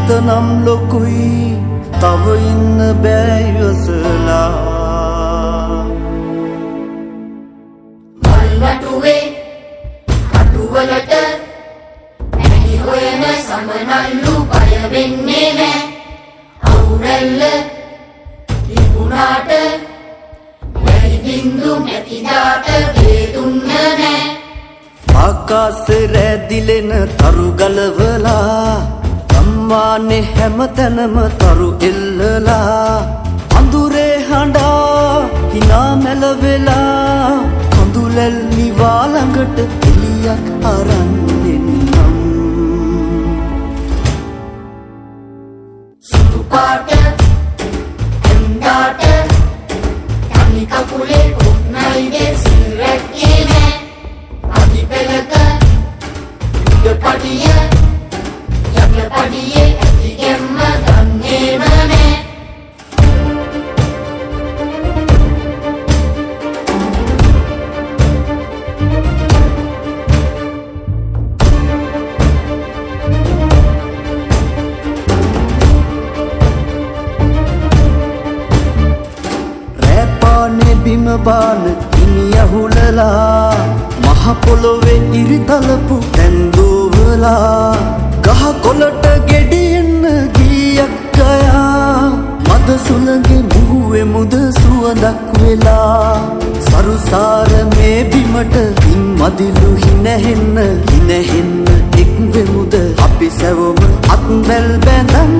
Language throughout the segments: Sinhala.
හිතනම් ලොකුයි තව ඉන්න බෑ ඉවසලා මල්වටුවේ අටුවලට ඇයි හොයන සමනල්ලු බය වෙන්නේ නෑ අවුරැල්ල තිබුණාට වැහි බින්දු නැතිදාට වේදුන්න නෑ ආකාසේ රැදිලෙන තරු ගලවලා අම්මානේ හැමතැනම තරු එල්ලලා අඳුරේ හඬා හිනා මැලවෙලා කඳුලැල් නිවා ළඟට එළියක් අරන් එන්නම් සුදු පාට ඇඳාට තනි කකුලේ උක්නයිගේ සිරැක්කේ නෑ අදි පෙළක උඩපඩිය යටපඩියේ ඇතිගෙම්ම දන්නේම නෑ රැපානේ බිම බාන ඉනි අහුලලා මහ පොළොවේ ඉරිතලපු ඇන්දෝවලා ගහ කොළට ගෙඩියෙන්න ගියක් ගයා මද සුළඟේ මුහුවේ මුද සුවඳක් වෙලා සරුසාර මේ බිමට ඉන් මදිලු හිනහෙන්න එක් වෙමුද අපි සැවොම අත්වැල් බැඳන්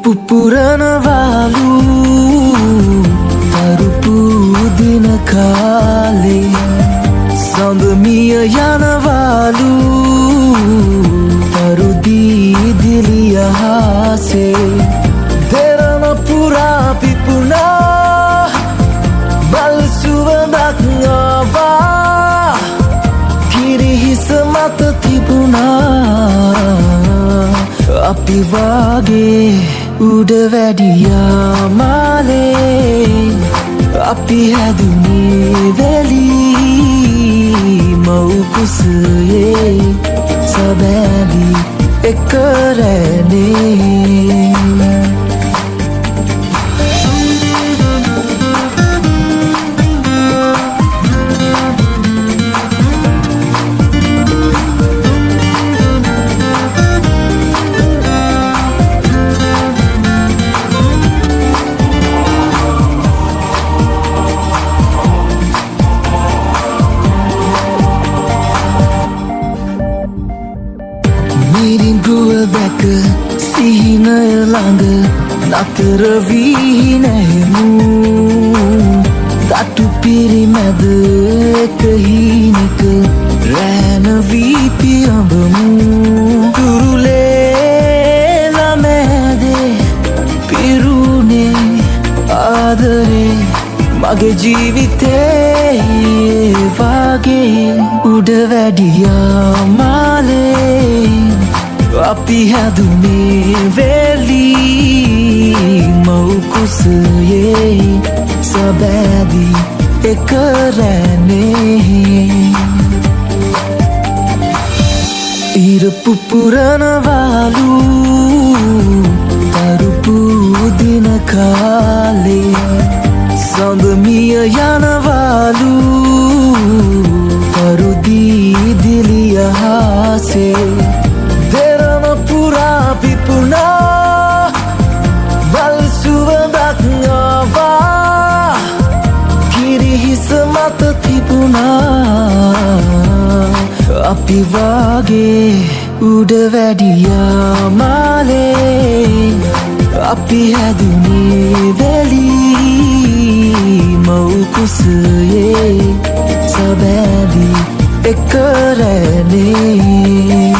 පුපුරනවාලු තරුපු දින කාලේ සඳමිය යනවාලු තරුදී දිලියහසේ දෙරණ පුරා පිපුණා බල් සුවඳක් ආවා කිරිහිස මත තිබුණා අපි වාගේ උඩ වැඩියා මාලේ අපි හැදුනේ වැලී මව් කුසයේ සබෑලි එක රැනේ සිහිනය ළඟ නතර වී නැහෙමු තටු පිරිමැද එක හීනක රෑන වී පියඹමු කුරුලේ ළමෑදේ පිරුණේ ආදරේ මගේ ජීවිතේ වගේ උඩ වැඩියා මාලේ අපි හැදුනේ වෙලී මව් කුසයේ සබෑදි එක රැනේ ඉර පුපුරනවාලු තරුපු දින කාලේ සඳමිය යනවාලු තරුදී දිලියහසේ දෙරණ පුරා පිපුණා බල් සුවඳක් ආවා කිරිහිස මත තිබුණා අපි වාගේ උඩ වැඩියා මාලේ අපි හැදුනේ වැලී මව් කුසයේ සබෑලි එක රැනේ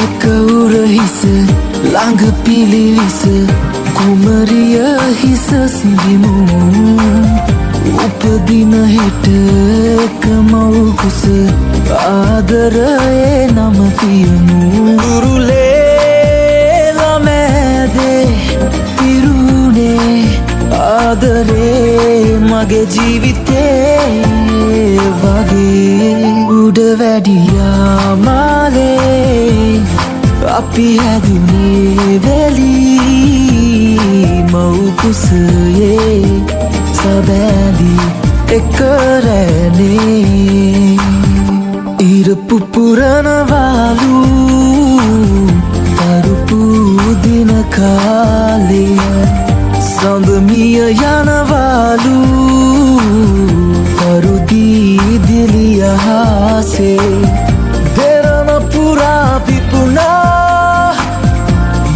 එක උරහිස ළඟ පිලිවිස කුමරිය හිස සිඹිමු උපදින හෙට කමවුකුස ආදරයේ නම තියමු ගුරුලේ ළමෑදේ පිරුණේ ආදරේ මගේ ජීවිතේ වගේ උඩ වැඩියා මාලේ අපි හැදුනේ වැලී මව්කුසයේ සබැඳී එක රැනේ ඉර පුපුරනවාලු තරුපු දින කාලේ සඳමිය යනවාලු තරුදී දිලිය හාසේ දෙරණ පුරා පිපුණා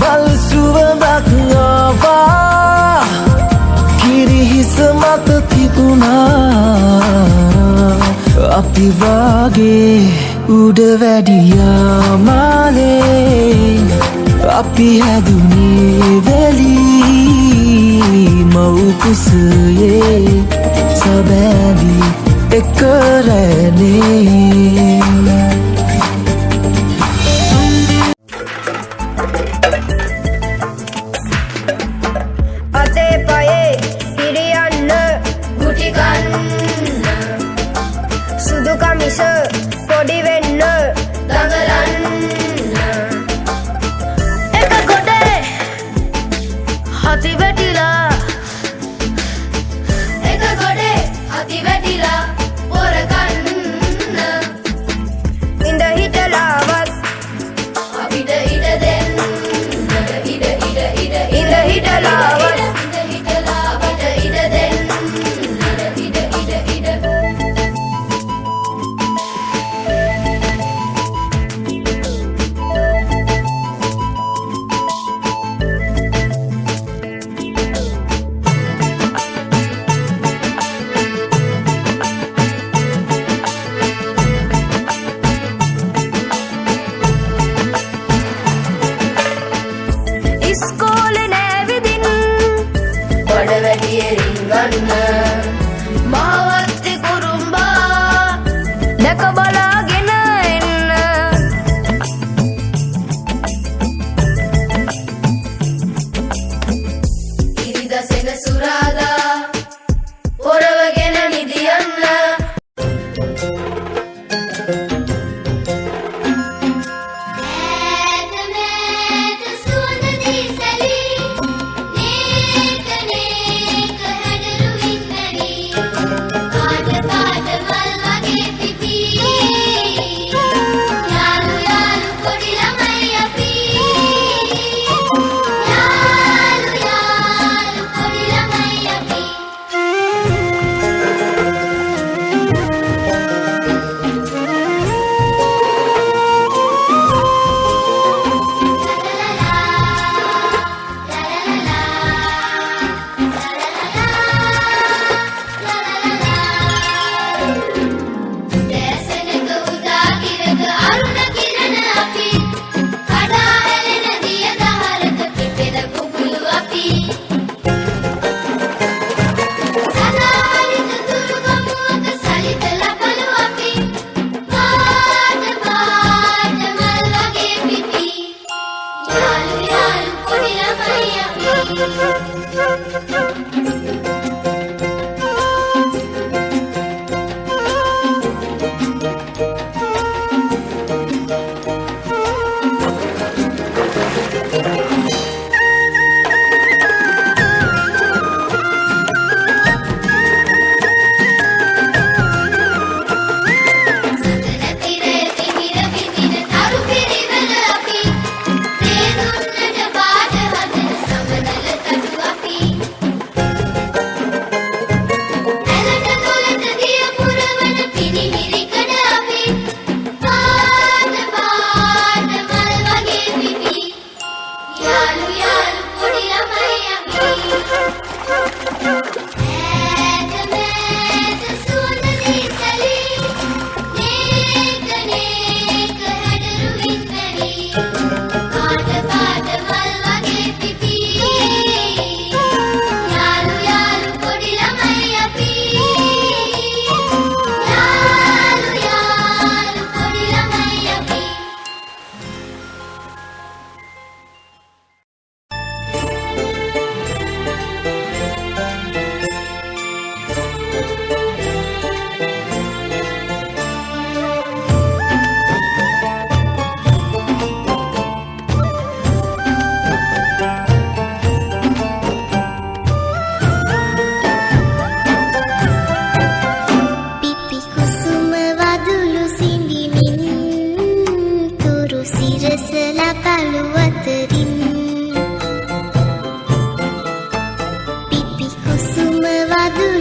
මල් සුවඳක් ආවා කිරිහිස මත තිබුණා අපි වාගේ උඩ වැඩියා මාලේ අපි හැදුනේ වැලී මව්කුසයේ සබැඳී එක රැනේ අතේ පයේ හිරියන්න ගුටි ගන්න සුදු කමිස පොඩි වෙන්න දඟලන්න එක ගොඩේ හති වැටිලා එක ගොඩේ අති වැටිලා පොර ගන්න ගසලා කළු අතරින් පිපි කුසුම වදුර